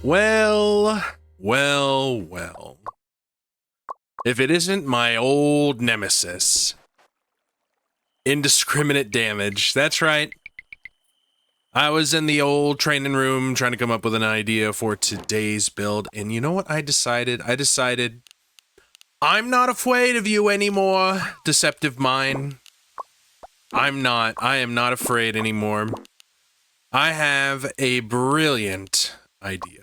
Well. If it isn't my old nemesis, indiscriminate damage. That's right. I was in the old training room trying to come up with an idea for today's build, and you know what I decided? I decided I'm not afraid of you anymore, Deceptive Mind. I am not afraid anymore. I have a brilliant idea.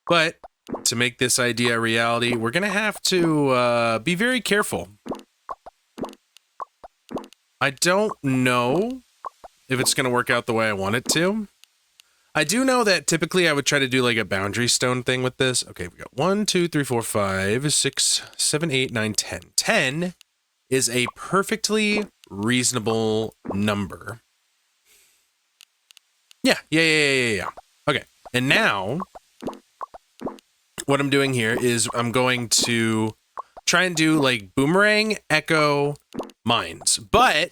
But to make this idea a reality, we're gonna have to be very careful. I don't know if it's gonna work out the way I want it to. I do know that typically I would try to do like a boundary stone thing with this. Okay, we got 1, 2, 3, 4, 5, 6, 7, 8, 9, 10. 10 is a perfectly reasonable number. Yeah. Okay, and now what I'm doing here is I'm going to try and do like boomerang, echo, mines, but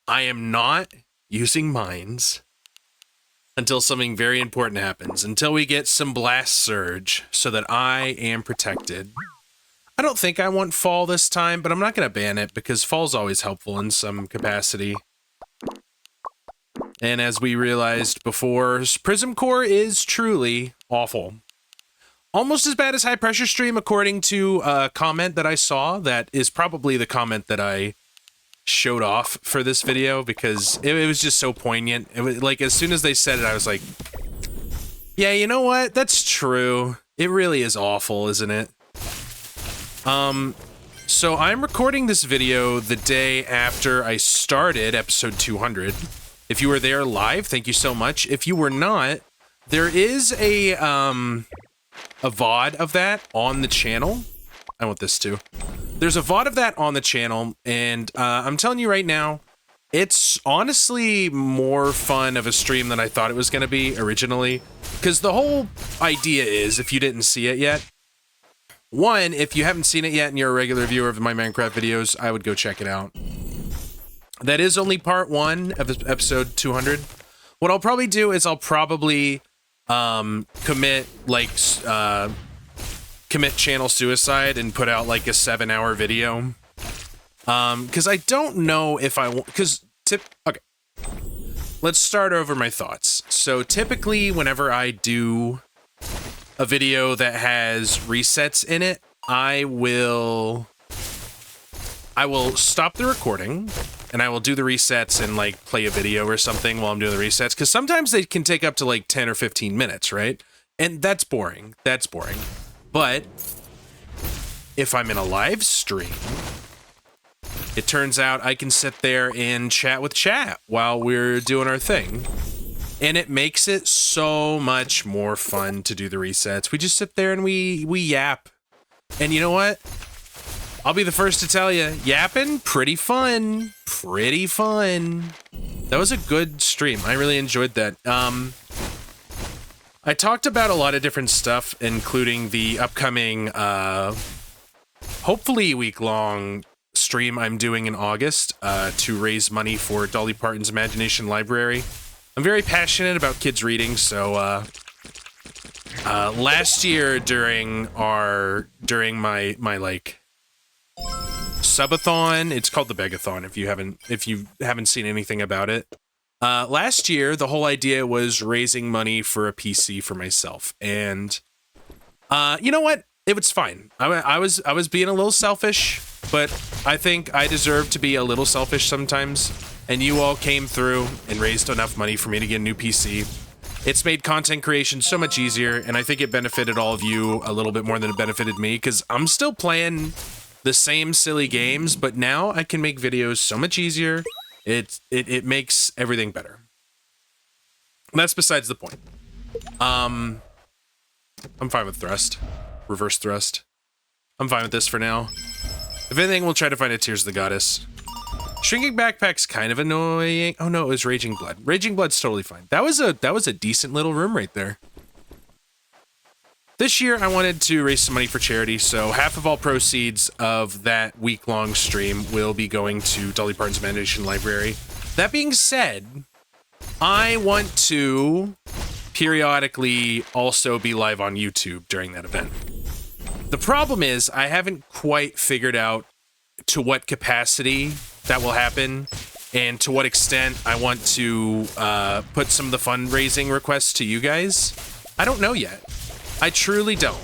I am not using mines until something very important happens, until we get some blast surge so that I am protected. I don't think I want fall this time, but I'm not going to ban it because fall's always helpful in some capacity. And as we realized before, Prism Core is truly awful. Almost as bad as High Pressure Stream, according to a comment that I saw. That is probably the comment that I showed off for this video because it was just so poignant. It was like, as soon as they said it, I was like, yeah, you know what? That's true. It really is awful, isn't it? So I'm recording this video the day after I started episode 200. If you were there live, thank you so much. If you were not, there is a VOD of that on the channel. I want this too. There's a VOD of that on the channel, and I'm telling you right now, it's honestly more fun of a stream than I thought it was going to be originally. Because the whole idea is, if you didn't see it yet, one, if you haven't seen it yet and you're a regular viewer of my Minecraft videos, I would go check it out. That is only part 1 of episode 200. What I'll probably do is I'll probably commit channel suicide and put out like a 7-hour video. Because I don't know if I want, okay. Let's start over my thoughts. So typically whenever I do a video that has resets in it, I will stop the recording and I will do the resets and like play a video or something while I'm doing the resets. Because sometimes they can take up to like 10 or 15 minutes, right? And that's boring. That's boring. But if I'm in a live stream, it turns out I can sit there and chat with chat while we're doing our thing. And it makes it so much more fun to do the resets. We just sit there and we yap. And you know what? I'll be the first to tell you, yapping, pretty fun. Pretty fun. That was a good stream. I really enjoyed that. I talked about a lot of different stuff, including the upcoming, hopefully week-long stream I'm doing in August to raise money for Dolly Parton's Imagination Library. I'm very passionate about kids reading, so last year during my like subathon, it's called the Begathon if you haven't seen anything about it. Last year, the whole idea was raising money for a PC for myself, and you know what? It was fine. I was being a little selfish, but I think I deserve to be a little selfish sometimes. And you all came through and raised enough money for me to get a new PC. It's made content creation so much easier, and I think it benefited all of you a little bit more than it benefited me, because I'm still playing the same silly games, but now I can make videos so much easier. It makes everything better. That's besides the point. I'm fine with thrust. Reverse thrust. I'm fine with this for now. If anything, we'll try to find a Tears of the Goddess. Shrinking backpack's kind of annoying. Oh no, it was Raging Blood. Raging Blood's totally fine. That was a decent little room right there. This year, I wanted to raise some money for charity, so half of all proceeds of that week-long stream will be going to Dolly Parton's Imagination Library. That being said, I want to periodically also be live on YouTube during that event. The problem is I haven't quite figured out to what capacity that will happen and to what extent I want to put some of the fundraising requests to you guys. I don't know yet. I truly don't.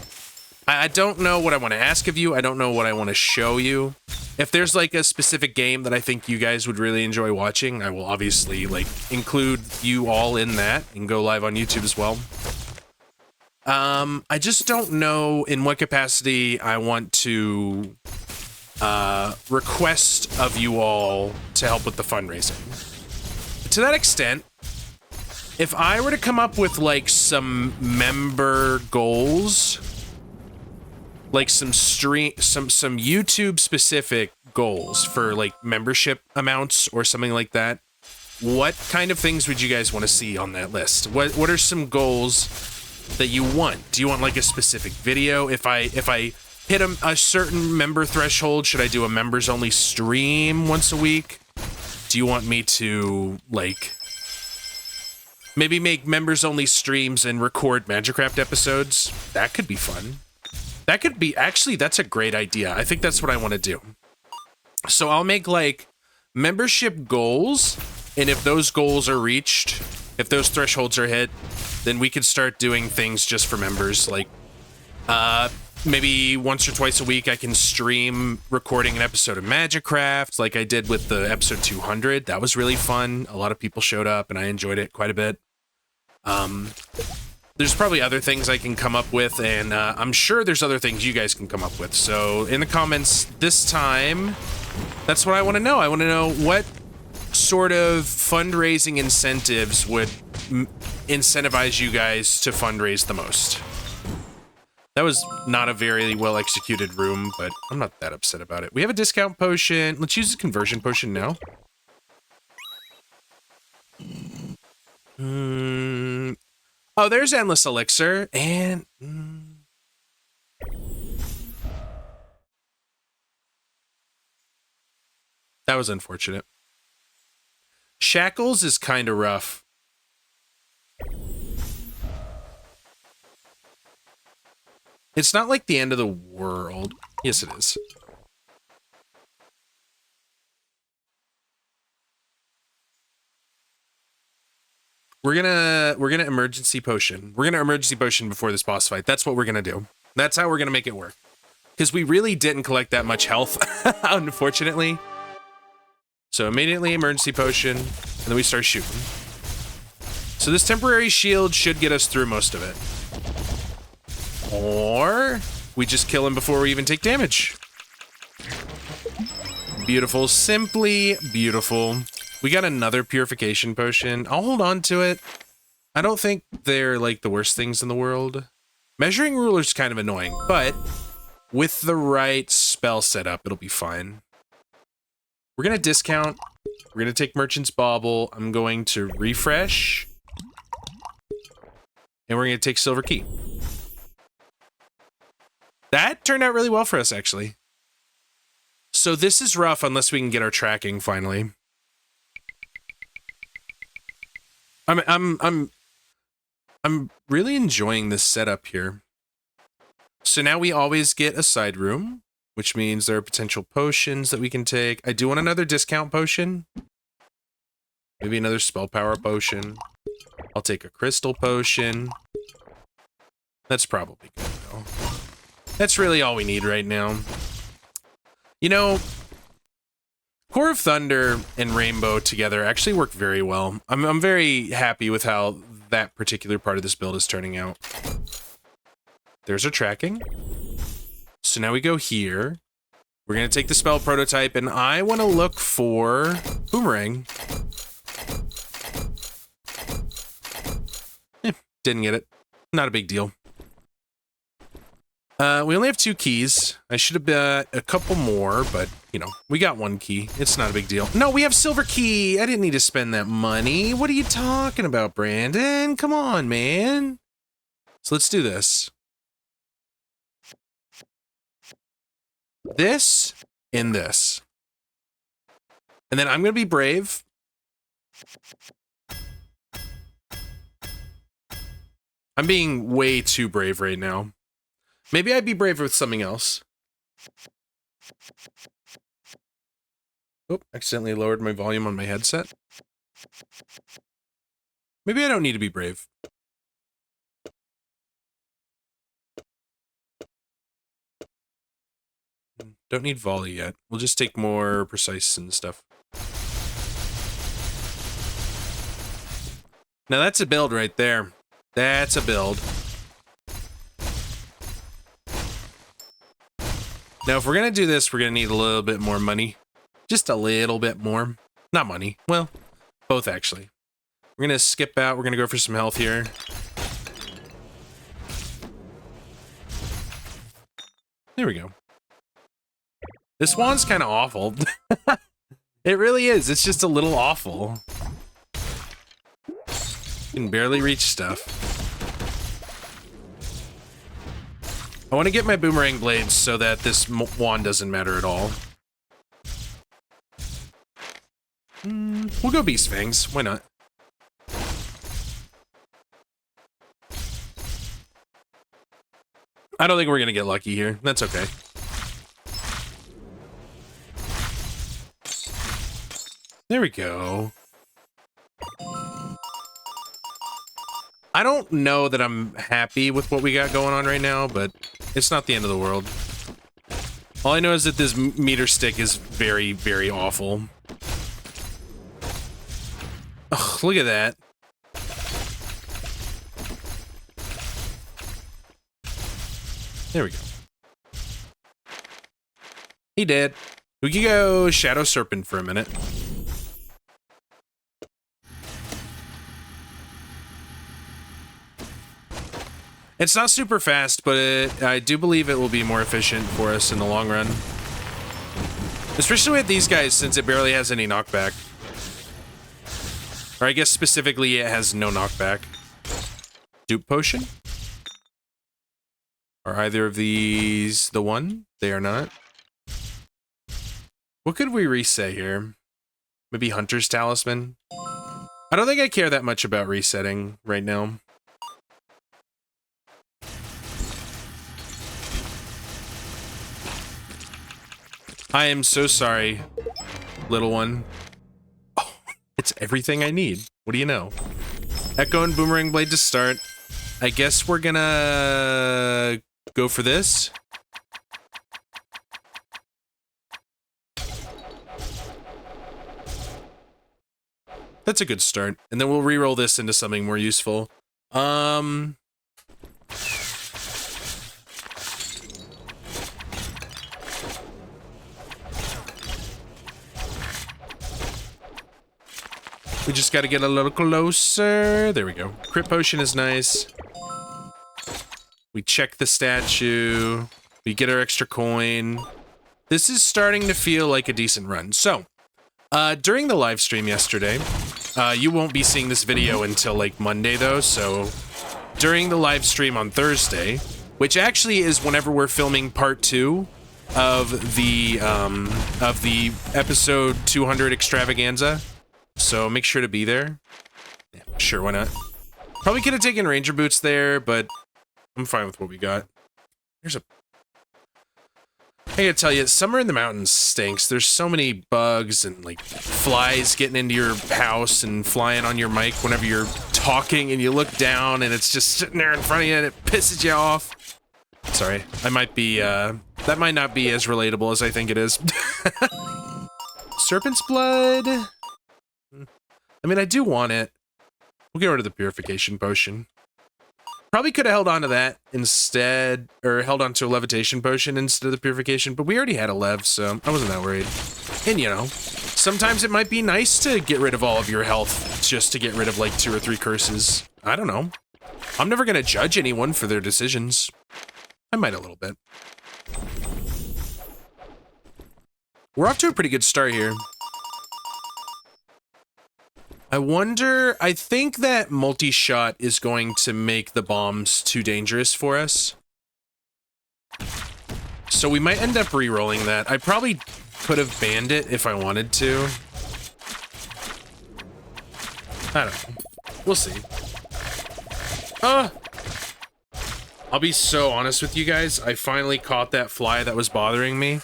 I don't know what I want to ask of you. I don't know what I want to show you. If there's like a specific game that I think you guys would really enjoy watching, I will obviously like include you all in that and go live on YouTube as well. I just don't know in what capacity I want to request of you all to help with the fundraising. To that extent, if I were to come up with like some member goals, like some YouTube specific goals for like membership amounts or something like that, what kind of things would you guys want to see on that list? What are some goals that you want? Do you want like a specific video? If I hit a certain member threshold, should I do a members only stream once a week? Do you want me to like maybe make members only streams and record Magicraft episodes? That could be fun. That could be, actually, that's a great idea. I think that's what I want to do. So I'll make like membership goals, and if those goals are reached, if those thresholds are hit, then we could start doing things just for members. Like maybe once or twice a week I can stream recording an episode of Magicraft like I did with the episode 200. That was really fun. A lot of people showed up and I enjoyed it quite a bit. There's probably other things I can come up with, and I'm sure there's other things you guys can come up with. So in the comments this time, that's what I want to know. I want to know what sort of fundraising incentives would incentivize you guys to fundraise the most. That was not a very well executed room, but I'm not that upset about it. We have a discount potion. Let's use the conversion potion now. Oh, there's Endless Elixir, and... that was unfortunate. Shackles is kind of rough. It's not like the end of the world. Yes, it is. We're gonna emergency potion. We're gonna emergency potion before this boss fight. That's what we're gonna do. That's how we're gonna make it work. Because we really didn't collect that much health, unfortunately. So immediately emergency potion, and then we start shooting. So this temporary shield should get us through most of it. Or we just kill him before we even take damage. Beautiful, simply beautiful. We got another purification potion. I'll hold on to it. I don't think they're like the worst things in the world. Measuring ruler's kind of annoying, but with the right spell setup, it'll be fine. We're gonna discount. We're gonna take Merchant's Bauble. I'm going to refresh. And we're gonna take Silver Key. That turned out really well for us, actually. So this is rough unless we can get our tracking finally. I'm really enjoying this setup here. So now we always get a side room, which means there are potential potions that we can take. I do want another discount potion. Maybe another spell power potion. I'll take a crystal potion. That's probably good, though. That's really all we need right now. You know, Core of Thunder and Rainbow together actually work very well. I'm very happy with how that particular part of this build is turning out. There's our tracking. So now we go here. We're going to take the spell prototype, and I want to look for Boomerang. Didn't get it. Not a big deal. We only have 2 keys. I should have bet a couple more, but, you know, we got 1 key. It's not a big deal. No, we have Silver Key. I didn't need to spend that money. What are you talking about, Brandon? Come on, man. So let's do this. This and this. And then I'm going to be brave. I'm being way too brave right now. Maybe I'd be brave with something else. Oh, accidentally lowered my volume on my headset. Maybe I don't need to be brave. Don't need volley yet. We'll just take more precise and stuff. Now that's a build right there. That's a build. Now if we're gonna do this, we're gonna need a little bit more money. Just a little bit more. Not money. Well, both actually. We're gonna skip out. We're gonna go for some health here. There we go. This wand's kind of awful. It really is. It's just a little awful. You can barely reach stuff. I want to get my boomerang blades so that this wand doesn't matter at all. We'll go Beast Fangs. Why not? I don't think we're going to get lucky here. That's okay. There we go. I don't know that I'm happy with what we got going on right now, but it's not the end of the world. All I know is that this meter stick is very, very awful. Ugh, look at that. There we go. He did. We could go Shadow Serpent for a minute. It's not super fast, but I do believe it will be more efficient for us in the long run. Especially with these guys, since it barely has any knockback. Or I guess specifically it has no knockback. Dupe Potion? Are either of these the one? They are not. What could we reset here? Maybe Hunter's Talisman? I don't think I care that much about resetting right now. I am so sorry, little one. Oh, it's everything I need. What do you know? Echo and Boomerang Blade to start. I guess we're gonna go for this. That's a good start. And then we'll re-roll this into something more useful. We just gotta get a little closer. There we go. Crit Potion is nice. We check the statue. We get our extra coin. This is starting to feel like a decent run. So, during the live stream yesterday, you won't be seeing this video until like Monday though, so during the live stream on Thursday, which actually is whenever we're filming part 2 of the episode 200 extravaganza. So make sure to be there. Yeah, sure, why not? Probably could have taken Ranger Boots there, but I'm fine with what we got. Here's a... I gotta tell you, summer in the mountains stinks. There's so many bugs and, like, flies getting into your house and flying on your mic whenever you're talking and you look down and it's just sitting there in front of you and it pisses you off. Sorry, I might be, that might not be as relatable as I think it is. Serpent's Blood... I mean, I do want it. We'll get rid of the Purification Potion. Probably could have held on to that instead, or held on to a Levitation Potion instead of the Purification, but we already had a Lev, so I wasn't that worried. And, you know, sometimes it might be nice to get rid of all of your health just to get rid of, like, 2 or 3 curses. I don't know. I'm never gonna judge anyone for their decisions. I might a little bit. We're off to a pretty good start here. I wonder, I think that multi-shot is going to make the bombs too dangerous for us. So we might end up re-rolling that. I probably could have banned it if I wanted to. I don't know. We'll see. I'll be so honest with you guys. I finally caught that fly that was bothering me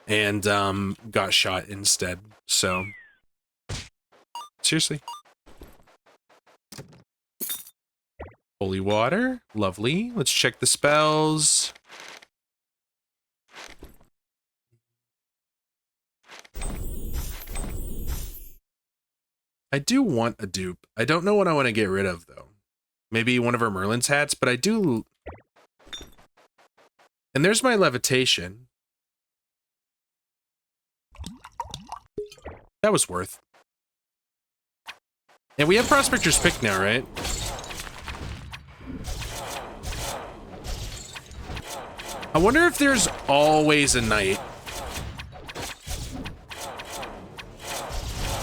and got shot instead. So, seriously. Holy water. Lovely. Let's check the spells. I do want a dupe. I don't know what I want to get rid of, though. Maybe one of our Merlin's hats, but I do... And there's my levitation. That was worth. And we have Prospector's Pick now, right? I wonder if there's always a knight.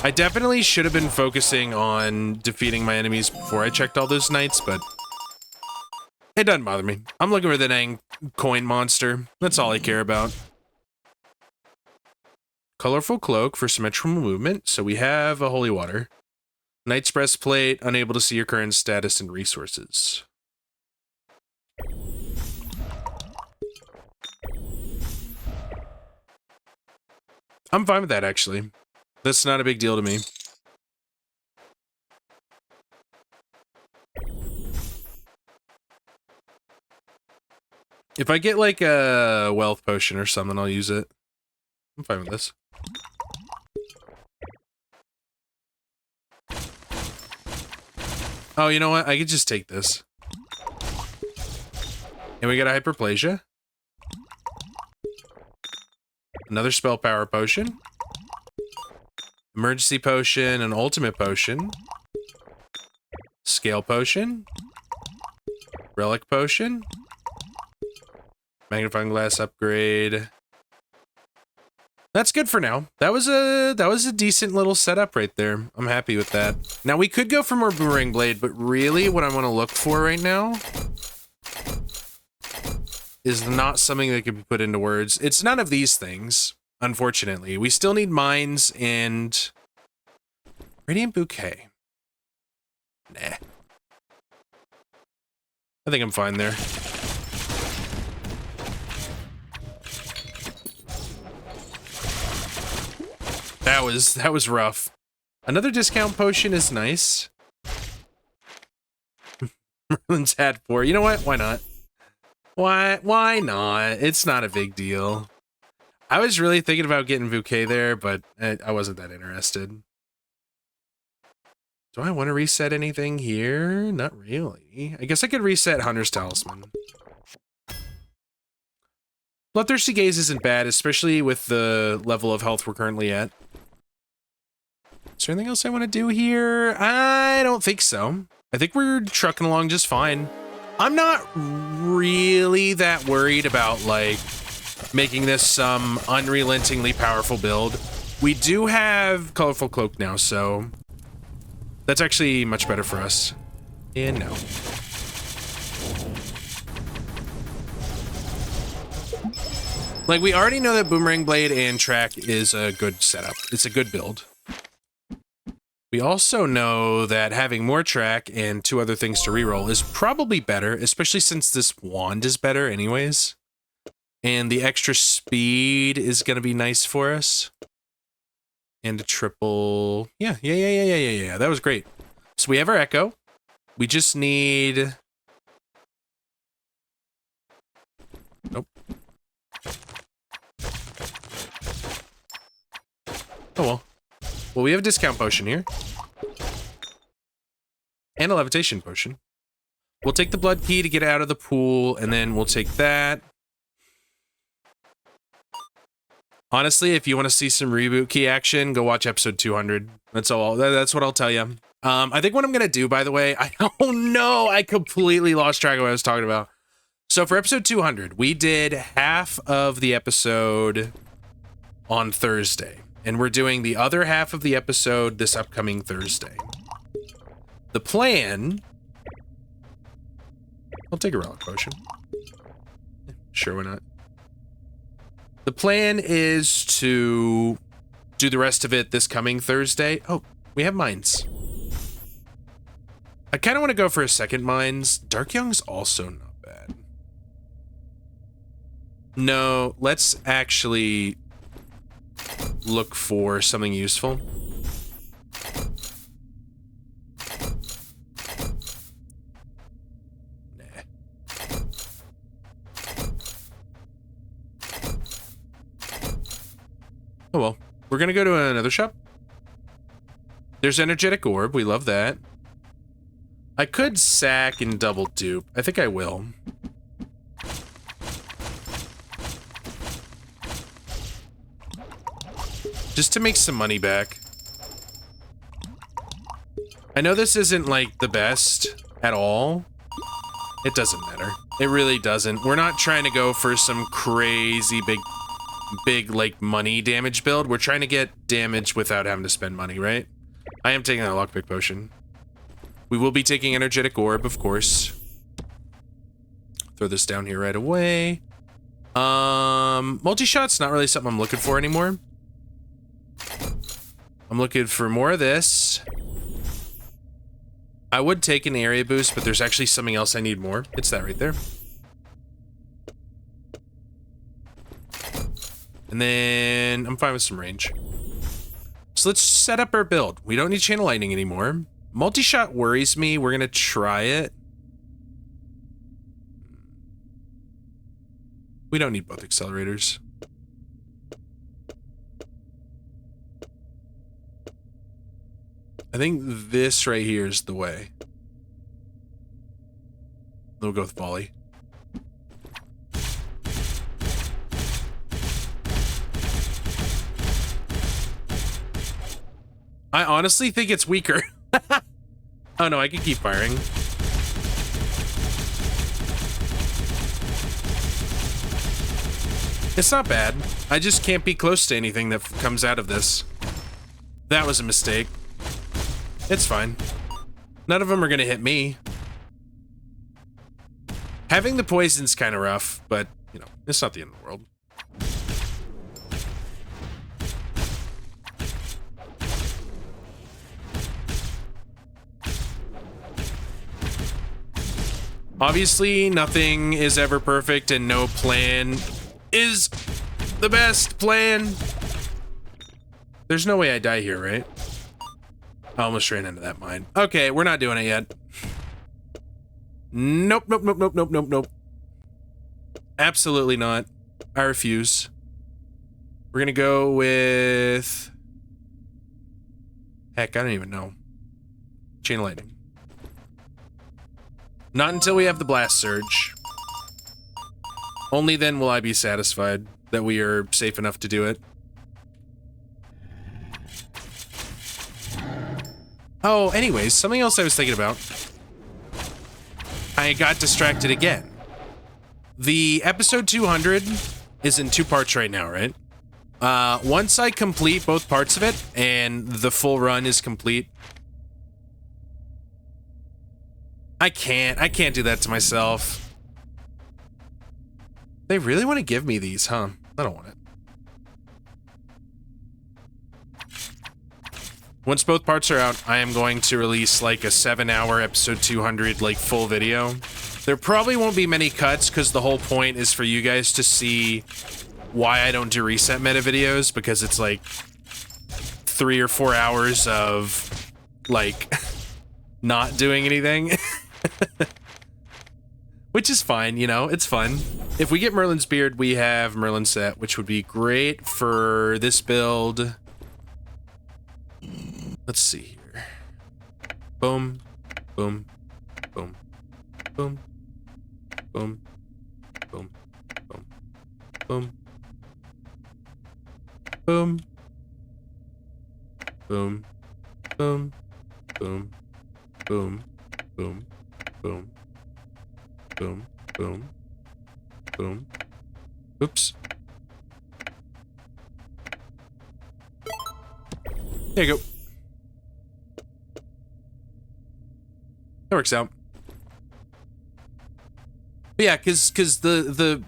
I definitely should have been focusing on defeating my enemies before I checked all those knights, but it doesn't bother me. I'm looking for the dang coin monster. That's all I care about. Colorful cloak for symmetrical movement. So we have a holy water. Knight's breastplate, unable to see your current status and resources. I'm fine with that, actually. That's not a big deal to me. If I get like a wealth potion or something, I'll use it. I'm fine with this. Oh, you know what? I could just take this. And we got a hyperplasia. Another spell power potion. Emergency potion, an ultimate potion. Scale potion. Relic potion. Magnifying glass upgrade. That's good for now. That was a decent little setup right there. I'm happy with that. Now we could go for more boomerang blade, but really what I want to look for right now is not something that can be put into words. It's none of these things, unfortunately. We still need mines and Radiant Bouquet. Nah. I think I'm fine there. That was rough. Another discount potion is nice. Merlin's hat 4. You know what? Why not? Why not? It's not a big deal. I was really thinking about getting Bouquet there, but I wasn't that interested. Do I want to reset anything here? Not really. I guess I could reset Hunter's Talisman. Bloodthirsty Gaze isn't bad, especially with the level of health we're currently at. Is there anything else I want to do here? I don't think so. I think we're trucking along just fine. I'm not really that worried about, like, making this some unrelentingly powerful build. We do have Colorful Cloak now, so that's actually much better for us. And no. Like, we already know that Boomerang Blade and Track is a good setup. It's a good build. We also know that having more track and 2 other things to reroll is probably better, especially since this wand is better anyways. And the extra speed is going to be nice for us. And a triple... Yeah. That was great. So we have our Echo. We just need... Nope. Oh well. Well, we have a discount potion here. And a levitation potion. We'll take the blood key to get out of the pool, and then we'll take that. Honestly, if you want to see some reboot key action, go watch episode 200. That's all. That's what I'll tell you. I think what I'm gonna do, by the way, oh no, I completely lost track of what I was talking about. So for episode 200, we did half of the episode on Thursday. And we're doing the other half of the episode this upcoming Thursday. The plan... I'll take a relic potion. Sure, why not? The plan is to do the rest of it this coming Thursday. Oh, we have mines. I kind of want to go for a second mines. Dark Young's also not bad. No, let's actually look for something useful. Oh well, we're gonna go to another shop. There's energetic orb, we love that. I could sack and double dupe. I think I will. Just to make some money back. I know this isn't like the best at all. It doesn't matter. It really doesn't. We're not trying to go for some crazy big like money damage build. We're trying to get damage without having to spend money, right? I am taking that lockpick potion. We will be taking energetic orb, of course. Throw this down here right away. Multi-shot's not really something I'm looking for anymore. I'm looking for more of this. I would take an area boost, but there's actually something else I need more. It's that right there. And then I'm fine with some range. So let's set up our build. We don't need channel lightning anymore. Multi-shot worries me. We're gonna try it. We don't need both accelerators. I think this right here is the way. We'll go with volley. I honestly think it's weaker. Oh no, I can keep firing. It's not bad. I just can't be close to anything that comes out of this. That was a mistake. It's fine. None of them are gonna hit me. Having the poison's kind of rough, but, you know, it's not the end of the world. Obviously, nothing is ever perfect, and no plan is the best plan. There's no way I die here, right? I almost ran into that mine. Okay, we're not doing it yet. Nope, nope, nope, nope, nope, nope, nope. Absolutely not. I refuse. We're gonna go with... Heck, I don't even know. Chain of lightning. Not until we have the blast surge. Only then will I be satisfied that we are safe enough to do it. Oh, anyways, something else I was thinking about. I got distracted again. The episode 200 is in 2 parts right now, right? Once I complete both parts of it and the full run is complete, I can't do that to myself. They really want to give me these, huh? I don't want it. Once both parts are out, I am going to release like a 7-hour episode 200 like full video. There probably won't be many cuts because the whole point is for you guys to see why I don't do reset meta videos, because it's like 3 or 4 hours of like not doing anything. Which is fine, you know, it's fun. If we get Merlin's beard, we have Merlin set, which would be great for this build. Let's see here. Boom, boom, boom, boom, boom, boom, boom, boom, boom, boom, boom, boom, boom, boom, boom, boom, boom, boom. Oops. There you go. That works out. But yeah, cause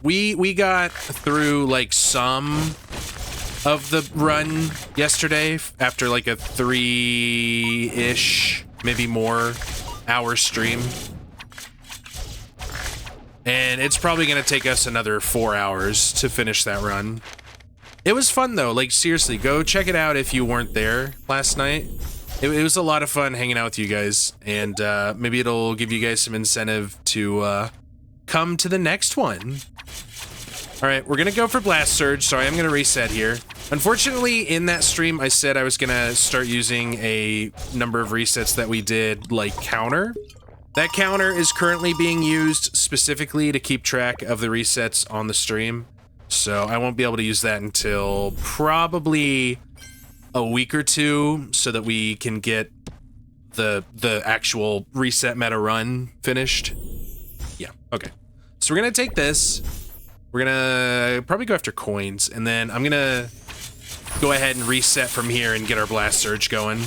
we got through like some of the run yesterday after like a 3-ish, maybe more hour stream. And it's probably going to take us another 4 hours to finish that run. It was fun, though. Like, seriously, go check it out if you weren't there last night. It was a lot of fun hanging out with you guys. And maybe it'll give you guys some incentive to come to the next one. All right, we're going to go for Blast Surge, so I am going to reset here. Unfortunately, in that stream, I said I was going to start using a number of resets that we did, like, counter. That counter is currently being used specifically to keep track of the resets on the stream. So I won't be able to use that until probably a week or two so that we can get the actual reset meta run finished. Yeah, okay. So we're going to take this. We're going to probably go after coins, and then I'm going to go ahead and reset from here and get our Blast Surge going.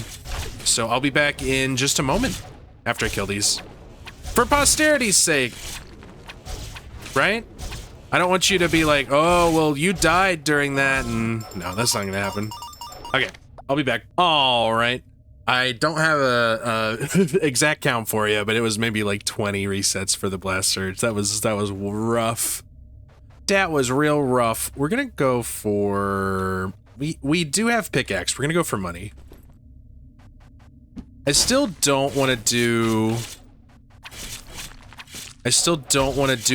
So I'll be back in just a moment after I kill these. For posterity's sake, right? I don't want you to be like, oh, well, you died during that, and no, that's not gonna happen. Okay, I'll be back. All right. I don't have a exact count for you, but it was maybe like 20 resets for the Blast Surge. That was rough. That was real rough. We're gonna go for... We do have pickaxe. We're gonna go for money. I still don't want to do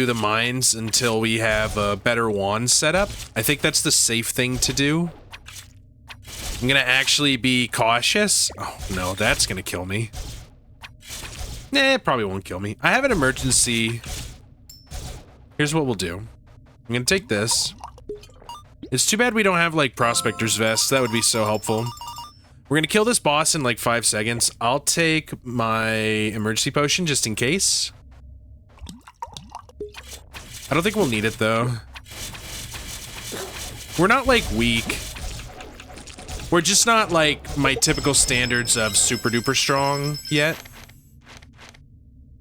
the mines until we have a better wand set up. I think that's the safe thing to do. I'm gonna actually be cautious. Oh no, that's gonna kill me. Nah, it probably won't kill me. I have an emergency. Here's what we'll do. I'm gonna take this. It's too bad we don't have, like, Prospector's Vest. That would be so helpful. We're gonna kill this boss in, like, 5 seconds. I'll take my emergency potion just in case. I don't think we'll need it, though. We're not, like, weak. We're just not, like, my typical standards of super duper strong yet.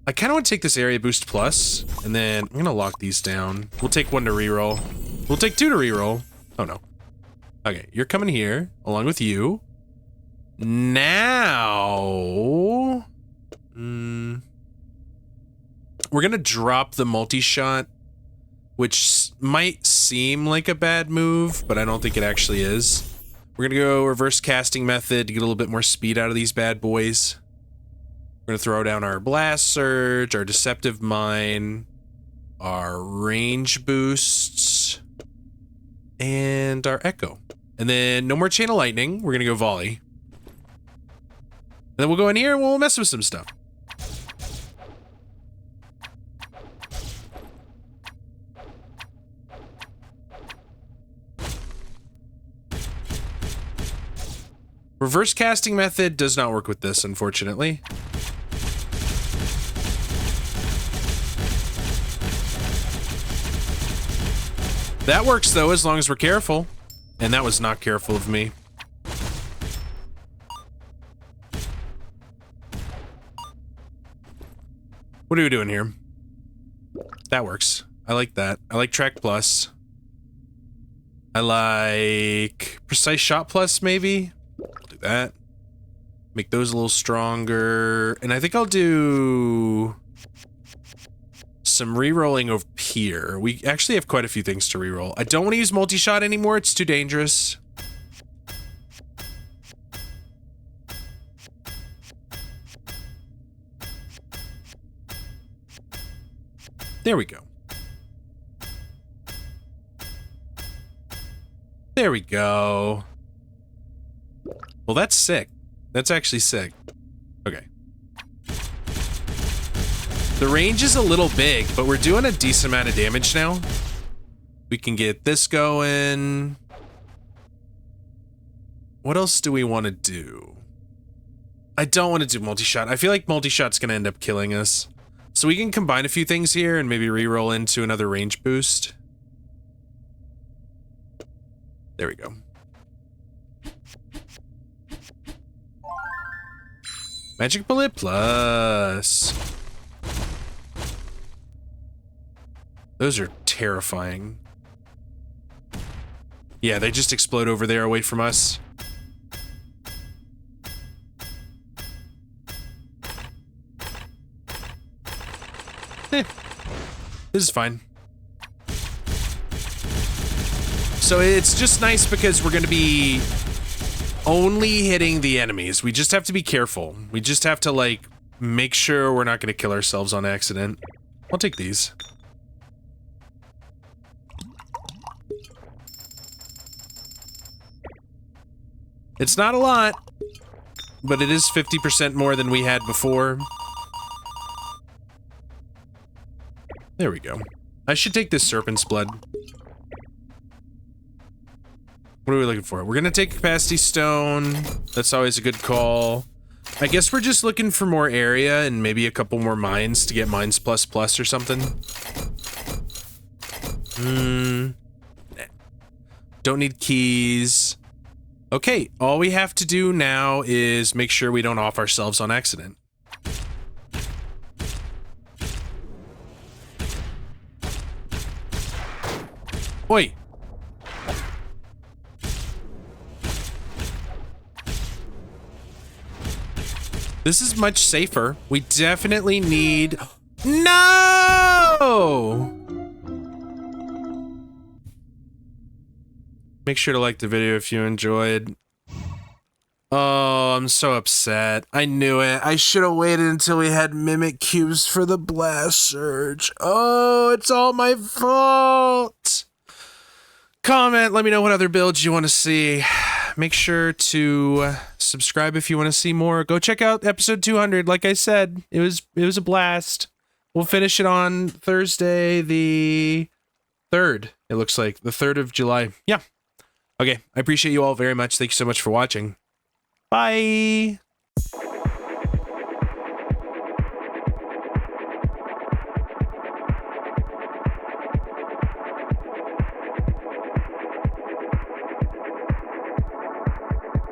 I kind of want to take this area boost plus, and then I'm gonna lock these down. We'll take 1 to reroll. We'll take 2 to reroll. Oh no. Okay, you're coming here, along with you. Now... we're gonna drop the multi-shot, which might seem like a bad move, but I don't think it actually is. We're gonna go reverse casting method to get a little bit more speed out of these bad boys. We're gonna throw down our Blast Surge, our Deceptive Mine, our range boosts, and our Echo. And then no more Chain of Lightning. We're gonna go Volley. And then we'll go in here and we'll mess with some stuff. Reverse casting method does not work with this, unfortunately. That works, though, as long as we're careful. And that was not careful of me. What are we doing here? That works. I like that. I like Track Plus. I like Precise Shot Plus, maybe? I'll do that. Make those a little stronger. And I think I'll do some re-rolling over here. We actually have quite a few things to re-roll. I don't want to use multi-shot anymore. It's too dangerous. There we go. There we go. Well, that's sick. That's actually sick. Okay. The range is a little big, but we're doing a decent amount of damage now. We can get this going. What else do we want to do? I don't want to do multi-shot. I feel like multi-shot's going to end up killing us. So we can combine a few things here and maybe re-roll into another range boost. There we go. Magic Bullet Plus. Those are terrifying. Yeah, they just explode over there away from us. This is fine. So it's just nice because we're going to be only hitting the enemies. We just have to be careful. We just have to, like, make sure we're not going to kill ourselves on accident. I'll take these. It's not a lot, but it is 50% more than we had before. There we go. I should take this serpent's blood. What are we looking for? We're gonna take capacity stone. That's always a good call. I guess we're just looking for more area and maybe a couple more mines to get mines plus plus or something. Don't need keys. Okay, all we have to do now is make sure we don't off ourselves on accident. Oi! This is much safer. We definitely need... No! Make sure to like the video if you enjoyed. Oh, I'm so upset. I knew it. I should have waited until we had mimic cubes for the blast surge. Oh, it's all my fault. Comment, let me know what other builds you want to see. Make sure to subscribe if you want to see more. Go check out episode 200. Like I said, it was a blast. We'll finish it on Thursday, the 3rd. It looks like the 3rd of July. Yeah. Okay. I appreciate you all very much. Thank you so much for watching. Bye.